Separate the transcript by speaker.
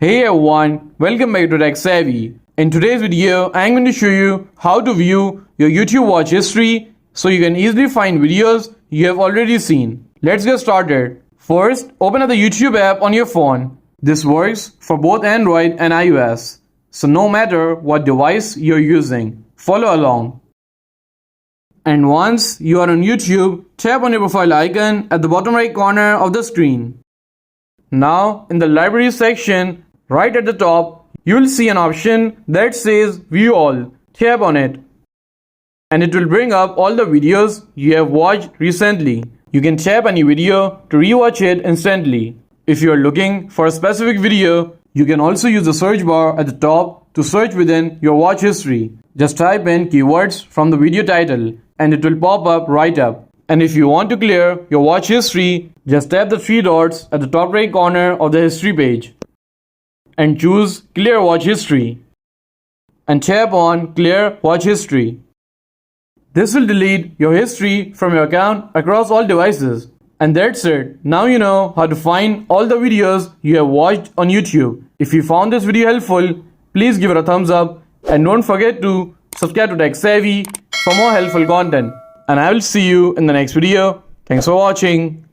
Speaker 1: Hey everyone, welcome back to Tech Savvy. In today's video, I'm going to show you how to view your YouTube watch history so you can easily find videos you have already seen. Let's get started. First, open up the YouTube app on your phone. This works for both Android and iOS. So no matter what device you're using, follow along. And once you are on YouTube, tap on your profile icon at the bottom right corner of the screen. Now, in the library section, right at the top, you will see an option that says View All. Tap on it. And it will bring up all the videos you have watched recently. You can tap any video to rewatch it instantly. If you are looking for a specific video, you can also use the search bar at the top to search within your watch history. Just type in keywords from the video title and it will pop up right up. And if you want to clear your watch history, just tap the three dots at the top right corner of the history page and choose Clear Watch History and tap on Clear Watch History. This will delete your history from your account across all devices. And that's it. Now you know how to find all the videos you have watched on YouTube. If you found this video helpful, please give it a thumbs up and don't forget to subscribe to Tech Savvy for more helpful content. And I will see you in the next video. Thanks for watching.